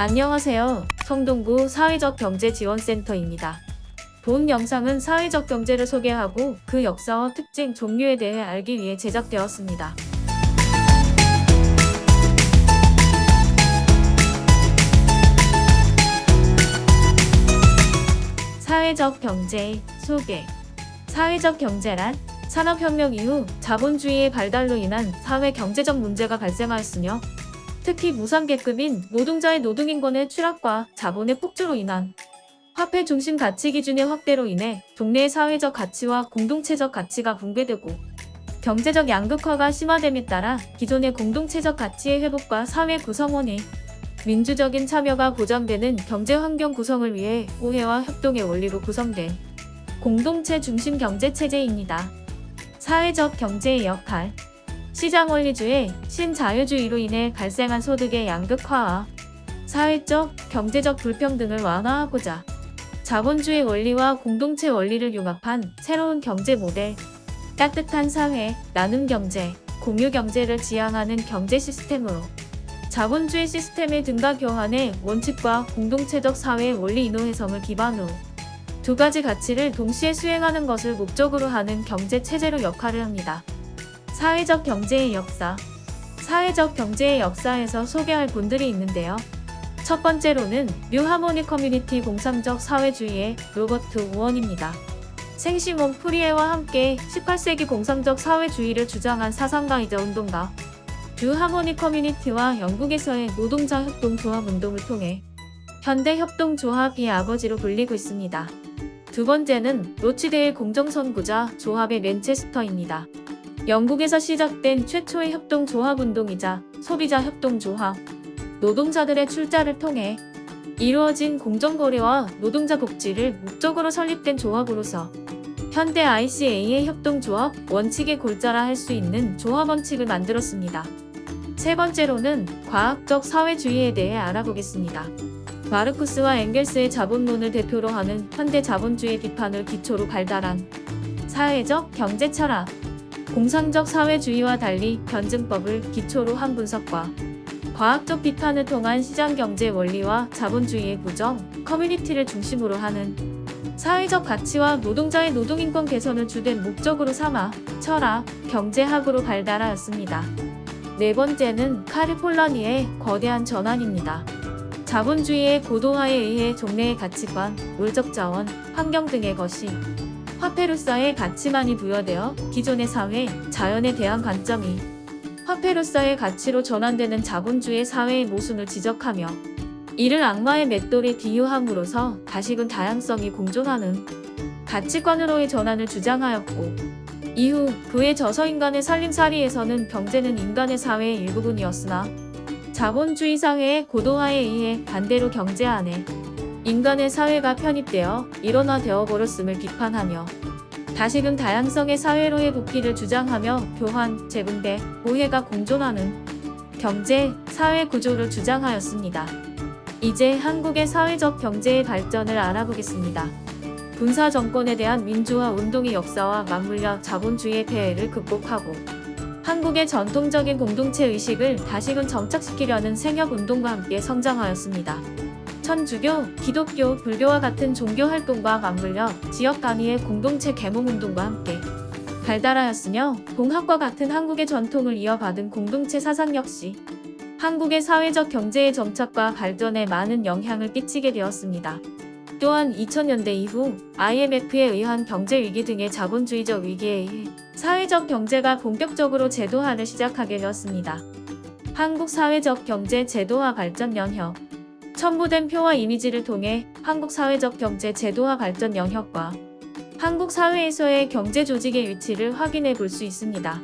안녕하세요. 성동구 사회적경제지원센터입니다. 본 영상은 사회적 경제를 소개하고 그 역사와 특징, 종류에 대해 알기 위해 제작되었습니다. 사회적 경제의 소개. 사회적 경제란 산업혁명 이후 자본주의의 발달로 인한 사회 경제적 문제가 발생하였으며 특히 무상계급인 노동자의 노동인권의 추락과 자본의 폭주로 인한 화폐 중심 가치 기준의 확대로 인해 동네의 사회적 가치와 공동체적 가치가 붕괴되고 경제적 양극화가 심화됨에 따라 기존의 공동체적 가치의 회복과 사회 구성원의 민주적인 참여가 보장되는 경제 환경 구성을 위해 우회와 협동의 원리로 구성된 공동체 중심 경제 체제입니다. 사회적 경제의 역할. 시장 원리주의, 신자유주의로 인해 발생한 소득의 양극화와 사회적, 경제적 불평등을 완화하고자 자본주의 원리와 공동체 원리를 융합한 새로운 경제 모델, 따뜻한 사회, 나눔 경제, 공유 경제를 지향하는 경제 시스템으로 자본주의 시스템의 등가 교환의 원칙과 공동체적 사회의 원리 이노회성을 기반으로 두 가지 가치를 동시에 수행하는 것을 목적으로 하는 경제 체제로 역할을 합니다. 사회적 경제의 역사. 사회적 경제의 역사에서 소개할 분들이 있는데요. 첫 번째로는 뉴 하모니 커뮤니티 공상적 사회주의의 로버트 오원입니다. 생시몬 프리에와 함께 18세기 공상적 사회주의를 주장한 사상가이자 운동가, 뉴 하모니 커뮤니티와 영국에서의 노동자 협동조합 운동을 통해 현대 협동조합의 아버지로 불리고 있습니다. 두 번째는 로치데일 공정선구자 조합의 맨체스터입니다. 영국에서 시작된 최초의 협동조합 운동이자 소비자 협동조합, 노동자들의 출자를 통해 이루어진 공정거래와 노동자 복지를 목적으로 설립된 조합으로서 현대 ICA의 협동조합 원칙의 골자라 할 수 있는 조합 원칙을 만들었습니다. 세 번째로는 과학적 사회주의에 대해 알아보겠습니다. 마르쿠스와 엥겔스의 자본론을 대표로 하는 현대 자본주의 비판을 기초로 발달한 사회적 경제 철학, 공상적 사회주의와 달리 변증법을 기초로 한 분석과 과학적 비판을 통한 시장경제 원리와 자본주의의 구정, 커뮤니티를 중심으로 하는 사회적 가치와 노동자의 노동인권 개선을 주된 목적으로 삼아 철학, 경제학으로 발달하였습니다. 네 번째는 카르 폴라니의 거대한 전환입니다. 자본주의의 고도화에 의해 종래의 가치관, 물적 자원, 환경 등의 것이 화폐로서의 가치만이 부여되어 기존의 사회, 자연에 대한 관점이 화폐로서의 가치로 전환되는 자본주의 사회의 모순을 지적하며 이를 악마의 맷돌에 비유함으로써 다시금 다양성이 공존하는 가치관으로의 전환을 주장하였고 이후 그의 저서인간의 살림살이에서는 경제는 인간의 사회의 일부분이었으나 자본주의 사회의 고도화에 의해 반대로 경제 안에 인간의 사회가 편입되어 일원화되어 버렸음을 비판하며 다시금 다양성의 사회로의 복귀를 주장하며 교환, 재분배, 보혜가 공존하는 경제, 사회 구조를 주장하였습니다. 이제 한국의 사회적 경제의 발전을 알아보겠습니다. 군사 정권에 대한 민주화 운동의 역사와 맞물려 자본주의의 폐해를 극복하고 한국의 전통적인 공동체 의식을 다시금 정착시키려는 생협운동과 함께 성장하였습니다. 천주교, 기독교, 불교와 같은 종교 활동과 맞물려 지역 단위의 공동체 계몽운동과 함께 발달하였으며 공학과 같은 한국의 전통을 이어받은 공동체 사상 역시 한국의 사회적 경제의 정착과 발전에 많은 영향을 끼치게 되었습니다. 또한 2000년대 이후 IMF에 의한 경제위기 등의 자본주의적 위기에 의해 사회적 경제가 본격적으로 제도화를 시작하게 되었습니다. 한국 사회적 경제 제도화 발전 영역. 첨부된 표와 이미지를 통해 한국 사회적 경제 제도화 발전 영역과 한국 사회에서의 경제 조직의 위치를 확인해 볼 수 있습니다.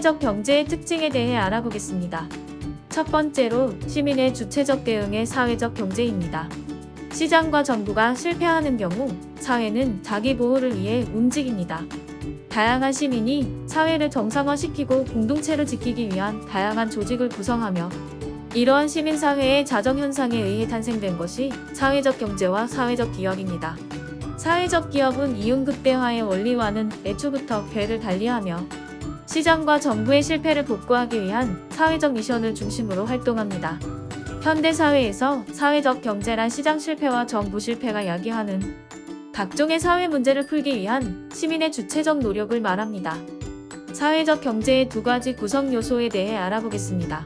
사회적 경제의 특징에 대해 알아보겠습니다. 첫 번째로 시민의 주체적 대응의 사회적 경제입니다. 시장과 정부가 실패하는 경우 사회는 자기 보호를 위해 움직입니다. 다양한 시민이 사회를 정상화시키고 공동체를 지키기 위한 다양한 조직을 구성하며 이러한 시민사회의 자정현상에 의해 탄생된 것이 사회적 경제와 사회적 기업입니다. 사회적 기업은 이윤극대화의 원리와는 애초부터 궤를 달리하며 시장과 정부의 실패를 복구하기 위한 사회적 미션을 중심으로 활동합니다. 현대사회에서 사회적 경제란 시장 실패와 정부 실패가 야기하는 각종의 사회 문제를 풀기 위한 시민의 주체적 노력을 말합니다. 사회적 경제의 두 가지 구성 요소에 대해 알아보겠습니다.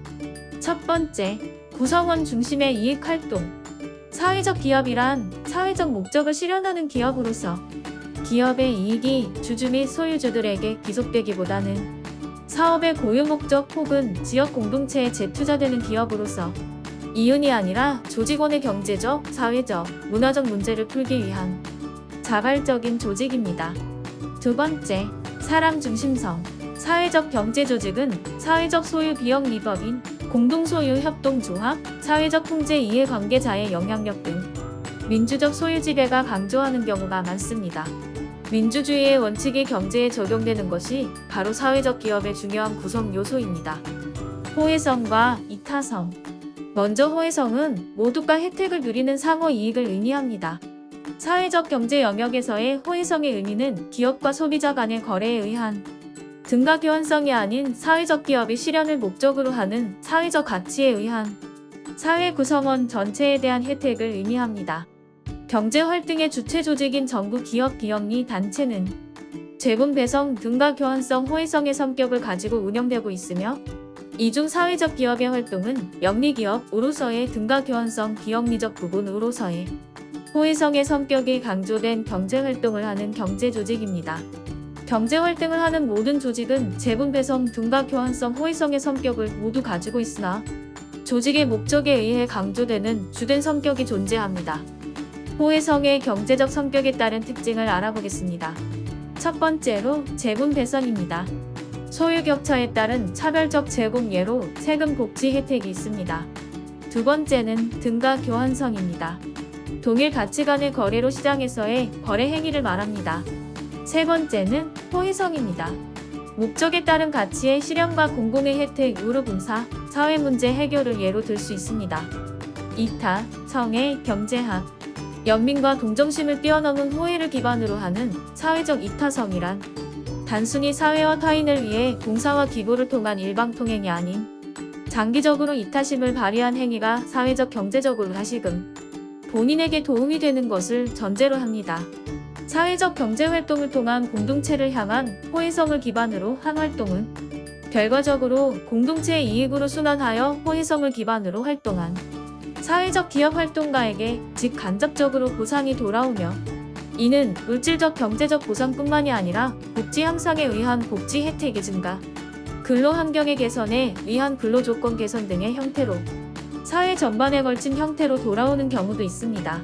첫 번째, 구성원 중심의 이익 활동. 사회적 기업이란 사회적 목적을 실현하는 기업으로서 기업의 이익이 주주 및 소유주들에게 귀속되기보다는 사업의 고유 목적 혹은 지역 공동체에 재투자되는 기업으로서 이윤이 아니라 조직원의 경제적, 사회적, 문화적 문제를 풀기 위한 자발적인 조직입니다. 두 번째, 사람 중심성. 사회적 경제 조직은 사회적 소유 비영리법인, 공동소유 협동조합, 사회적 통제 이해관계자의 영향력 등 민주적 소유 지배가 강조하는 경우가 많습니다. 민주주의의 원칙이 경제에 적용되는 것이 바로 사회적 기업의 중요한 구성 요소입니다. 호혜성과 이타성. 먼저 호혜성은 모두가 혜택을 누리는 상호 이익을 의미합니다. 사회적 경제 영역에서의 호혜성의 의미는 기업과 소비자 간의 거래에 의한 등가 교환성이 아닌 사회적 기업의 실현을 목적으로 하는 사회적 가치에 의한 사회 구성원 전체에 대한 혜택을 의미합니다. 경제 활동의 주체 조직인 정부 기업 비영리 단체는 재분 배성 등가 교환성 호혜성의 성격을 가지고 운영되고 있으며 이중 사회적 기업의 활동은 영리기업으로서의 등가 교환성 비영리적 부분으로서의 호혜성의 성격이 강조된 경제 활동을 하는 경제 조직입니다. 경제 활동을 하는 모든 조직은 재분 배성 등가 교환성 호혜성의 성격을 모두 가지고 있으나 조직의 목적에 의해 강조되는 주된 성격이 존재합니다. 호혜성의 경제적 성격에 따른 특징을 알아보겠습니다. 첫 번째로 재분 배선입니다. 소유 격차에 따른 차별적 제공 예로 세금 복지 혜택이 있습니다. 두 번째는 등가 교환성입니다. 동일 가치 간의 거래로 시장에서의 거래 행위를 말합니다. 세 번째는 호혜성입니다. 목적에 따른 가치의 실현과 공공의 혜택, 우르분사, 사회 문제 해결을 예로 들 수 있습니다. 이타, 성의 경제학. 연민과 동정심을 뛰어넘은 호혜를 기반으로 하는 사회적 이타성이란 단순히 사회와 타인을 위해 봉사와 기부를 통한 일방통행이 아닌 장기적으로 이타심을 발휘한 행위가 사회적 경제적으로 다시금 본인에게 도움이 되는 것을 전제로 합니다. 사회적 경제활동을 통한 공동체를 향한 호혜성을 기반으로 한 활동은 결과적으로 공동체의 이익으로 순환하여 호혜성을 기반으로 활동한 사회적 기업 활동가에게 직간접적으로 보상이 돌아오며 이는 물질적 경제적 보상뿐만이 아니라 복지 향상에 의한 복지 혜택의 증가, 근로 환경의 개선에 의한 근로 조건 개선 등의 형태로 사회 전반에 걸친 형태로 돌아오는 경우도 있습니다.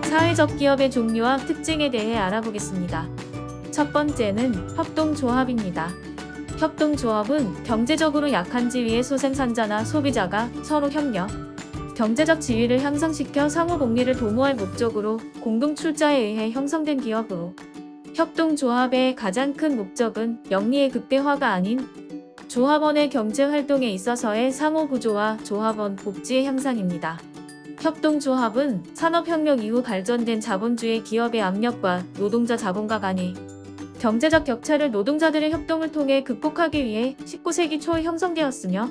사회적 기업의 종류와 특징에 대해 알아보겠습니다. 첫 번째는 협동조합입니다. 협동조합은 경제적으로 약한 지위의 소생산자나 소비자가 서로 협력, 경제적 지위를 향상시켜 상호 복리를 도모할 목적으로 공동 출자에 의해 형성된 기업으로 협동조합의 가장 큰 목적은 영리의 극대화가 아닌 조합원의 경제 활동에 있어서의 상호 구조와 조합원 복지의 향상입니다. 협동조합은 산업혁명 이후 발전된 자본주의 기업의 압력과 노동자 자본가 간의 경제적 격차를 노동자들의 협동을 통해 극복하기 위해 19세기 초에 형성되었으며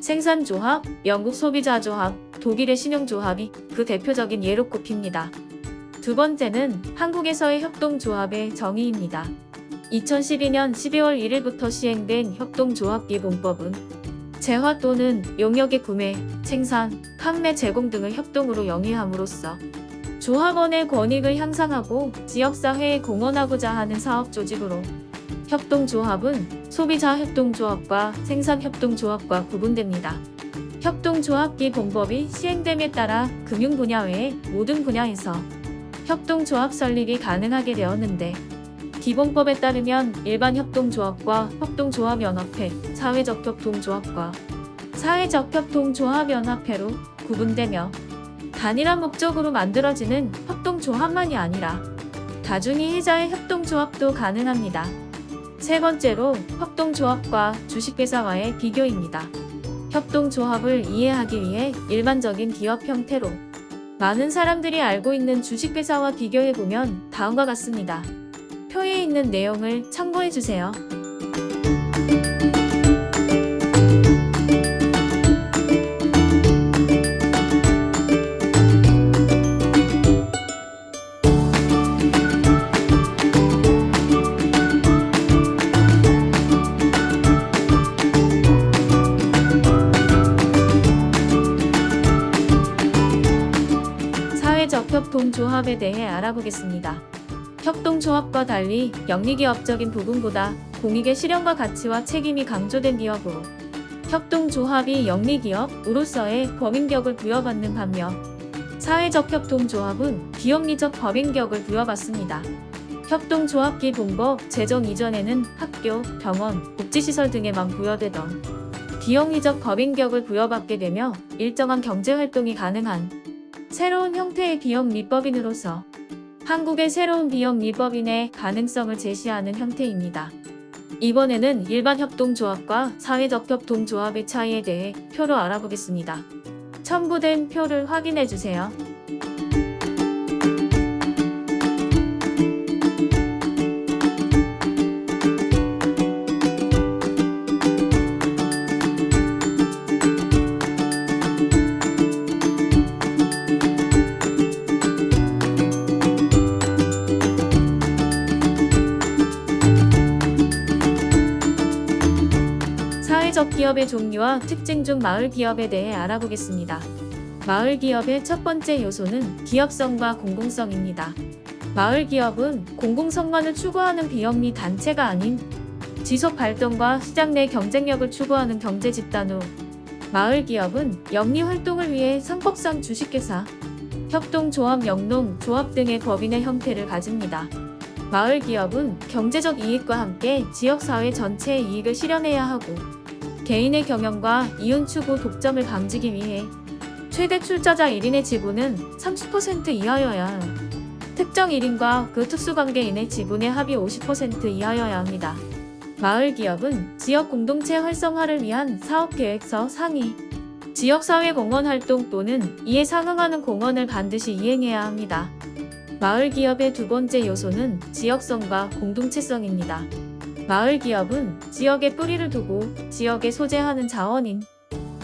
생산조합, 영국 소비자조합, 독일의 신용조합이 그 대표적인 예로 꼽힙니다. 두 번째는 한국에서의 협동조합의 정의입니다. 2012년 12월 1일부터 시행된 협동조합기본법은 재화 또는 용역의 구매, 생산, 판매, 제공 등을 협동으로 영위함으로써 조합원의 권익을 향상하고 지역사회에 공헌하고자 하는 사업조직으로 협동조합은 소비자협동조합과 생산협동조합과 구분됩니다. 협동조합기본법이 시행됨에 따라 금융 분야 외의 모든 분야에서 협동조합 설립이 가능하게 되었는데 기본법에 따르면 일반 협동조합과 협동조합연합회, 사회적 협동조합과 사회적 협동조합연합회로 구분되며 단일한 목적으로 만들어지는 협동조합만이 아니라 다중이해자의 협동조합도 가능합니다. 세 번째로 협동조합과 주식회사와의 비교입니다. 협동조합을 이해하기 위해 일반적인 기업 형태로 많은 사람들이 알고 있는 주식회사와 비교해보면 다음과 같습니다. 표에 있는 내용을 참고해주세요. 사회적 협동조합에 대해 알아보겠습니다. 협동조합과 달리 영리기업적인 부분보다 공익의 실현과 가치와 책임이 강조된 기업으로 협동조합이 영리기업으로서의 법인격을 부여받는 반면 사회적 협동조합은 비영리적 법인격을 부여받습니다. 협동조합기 본법 제정 이전에는 학교, 병원, 복지시설 등에만 부여되던 비영리적 법인격을 부여받게 되며 일정한 경제활동이 가능한 새로운 형태의 비영리법인으로서 한국의 새로운 비영리법인의 가능성을 제시하는 형태입니다. 이번에는 일반 협동조합과 사회적 협동조합의 차이에 대해 표로 알아보겠습니다. 첨부된 표를 확인해주세요. 사회적 기업의 종류와 특징 중 마을 기업에 대해 알아보겠습니다. 마을 기업의 첫 번째 요소는 기업성과 공공성입니다. 마을 기업은 공공성만을 추구하는 비영리 단체가 아닌 지속 발전과 시장 내 경쟁력을 추구하는 경제 집단으로 마을 기업은 영리 활동을 위해 상법상 주식회사, 협동조합, 영농, 조합 등의 법인의 형태를 가집니다. 마을 기업은 경제적 이익과 함께 지역사회 전체의 이익을 실현해야 하고 개인의 경영과 이윤 추구 독점을 방지하기 위해 최대 출자자 1인의 지분은 30% 이하여야 하며 특정 1인과 그 특수관계인의 지분의 합이 50% 이하여야 합니다. 마을 기업은 지역 공동체 활성화를 위한 사업계획서 상의, 지역사회 공헌 활동 또는 이에 상응하는 공헌을 반드시 이행해야 합니다. 마을 기업의 두 번째 요소는 지역성과 공동체성입니다. 마을 기업은 지역에 뿌리를 두고 지역에 소재하는 자원인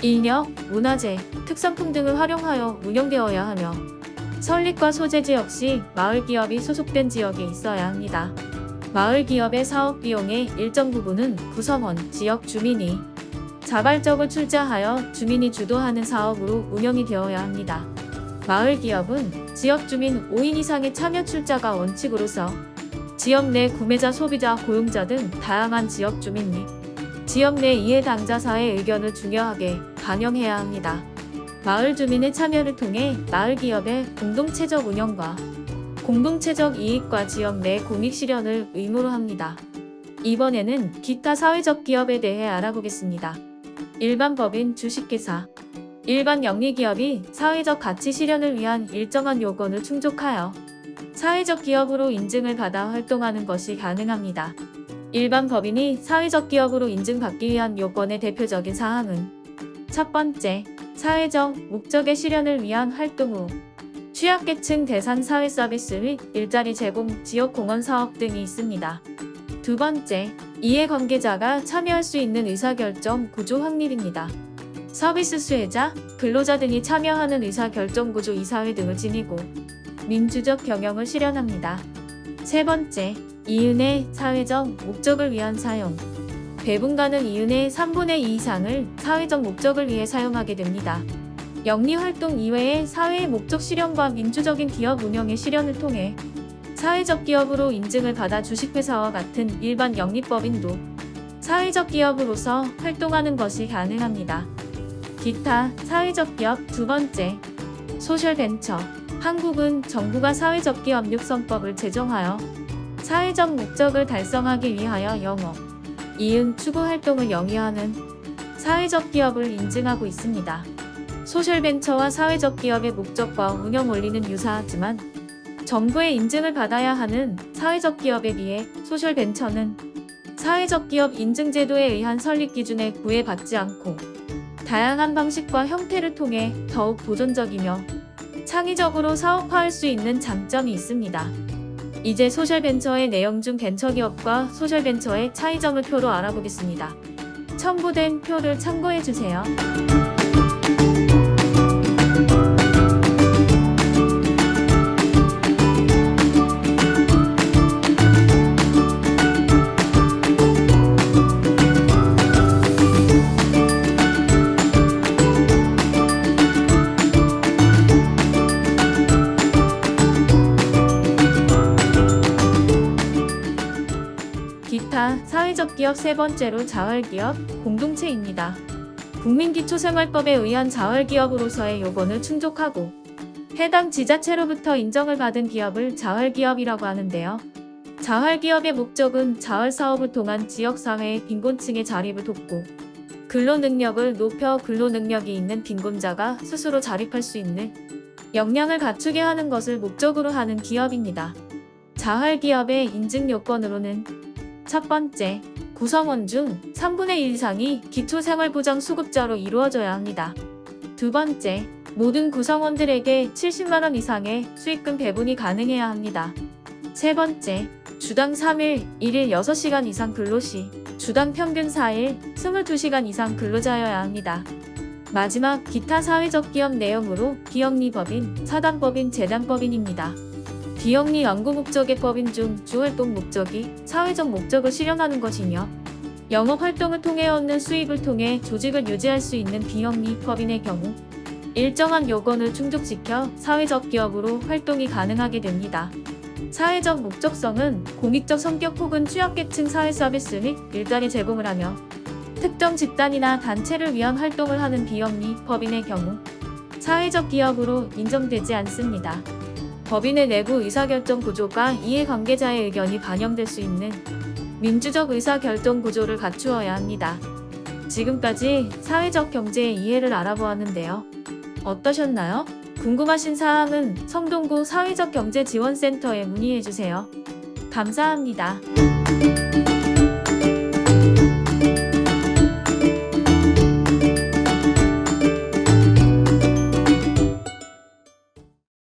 인력, 문화재, 특산품 등을 활용하여 운영되어야 하며 설립과 소재지 역시 마을 기업이 소속된 지역에 있어야 합니다. 마을 기업의 사업 비용의 일정 부분은 구성원, 지역 주민이 자발적으로 출자하여 주민이 주도하는 사업으로 운영이 되어야 합니다. 마을 기업은 지역 주민 5인 이상의 참여 출자가 원칙으로서 지역 내 구매자, 소비자, 고용자 등 다양한 지역 주민 및 지역 내 이해 당사자의 의견을 중요하게 반영해야 합니다. 마을 주민의 참여를 통해 마을 기업의 공동체적 운영과 공동체적 이익과 지역 내 공익 실현을 의무로 합니다. 이번에는 기타 사회적 기업에 대해 알아보겠습니다. 일반 법인 주식회사. 일반 영리기업이 사회적 가치 실현을 위한 일정한 요건을 충족하여 사회적 기업으로 인증을 받아 활동하는 것이 가능합니다. 일반 법인이 사회적 기업으로 인증받기 위한 요건의 대표적인 사항은 첫 번째, 사회적 목적의 실현을 위한 활동 후 취약계층 대상 사회 서비스 및 일자리 제공, 지역 공헌 사업 등이 있습니다. 두 번째, 이해관계자가 참여할 수 있는 의사결정 구조 확립입니다. 서비스 수혜자, 근로자 등이 참여하는 의사결정 구조 이사회 등을 지니고 민주적 경영을 실현합니다. 세 번째, 이윤의 사회적 목적을 위한 사용. 배분가는 이윤의 3분의 2 이상을 사회적 목적을 위해 사용하게 됩니다. 영리활동 이외의 사회의 목적 실현과 민주적인 기업 운영의 실현을 통해 사회적 기업으로 인증을 받아 주식회사와 같은 일반 영리법인도 사회적 기업으로서 활동하는 것이 가능합니다. 기타 사회적 기업 두 번째, 소셜벤처. 한국은 정부가 사회적 기업 육성법을 제정하여 사회적 목적을 달성하기 위하여 영업, 이윤 추구 활동을 영위하는 사회적 기업을 인증하고 있습니다. 소셜벤처와 사회적 기업의 목적과 운영 원리는 유사하지만 정부의 인증을 받아야 하는 사회적 기업에 비해 소셜벤처는 사회적 기업 인증제도에 의한 설립 기준에 구애받지 않고 다양한 방식과 형태를 통해 더욱 도전적이며 창의적으로 사업화할 수 있는 장점이 있습니다. 이제 소셜벤처의 내용 중 벤처기업과 소셜벤처의 차이점을 표로 알아보겠습니다. 첨부된 표를 참고해주세요. 기타, 사회적 기업 세 번째로 자활기업, 공동체입니다. 국민기초생활법에 의한 자활기업으로서의 요건을 충족하고 해당 지자체로부터 인정을 받은 기업을 자활기업이라고 하는데요. 자활기업의 목적은 자활사업을 통한 지역사회의 빈곤층의 자립을 돕고 근로능력을 높여 근로능력이 있는 빈곤자가 스스로 자립할 수 있는 역량을 갖추게 하는 것을 목적으로 하는 기업입니다. 자활기업의 인증 요건으로는 첫 번째, 구성원 중 3분의 1 이상이 기초생활보장 수급자로 이루어져야 합니다. 두 번째, 모든 구성원들에게 70만원 이상의 수익금 배분이 가능해야 합니다. 세 번째, 주당 3일, 1일 6시간 이상 근로시, 주당 평균 4일, 22시간 이상 근로자여야 합니다. 마지막, 기타 사회적 기업 내용으로 비영리법인, 사단법인, 재단법인입니다. 비영리 연구 목적의 법인 중 주활동 목적이 사회적 목적을 실현하는 것이며 영업활동을 통해 얻는 수입을 통해 조직을 유지할 수 있는 비영리 법인의 경우 일정한 요건을 충족시켜 사회적 기업으로 활동이 가능하게 됩니다. 사회적 목적성은 공익적 성격 혹은 취약계층 사회 서비스 및 일자리 제공을 하며 특정 집단이나 단체를 위한 활동을 하는 비영리 법인의 경우 사회적 기업으로 인정되지 않습니다. 법인의 내부 의사결정 구조가 이해관계자의 의견이 반영될 수 있는 민주적 의사결정 구조를 갖추어야 합니다. 지금까지 사회적 경제의 이해를 알아보았는데요. 어떠셨나요? 궁금하신 사항은 성동구 사회적 경제 지원센터에 문의해주세요. 감사합니다.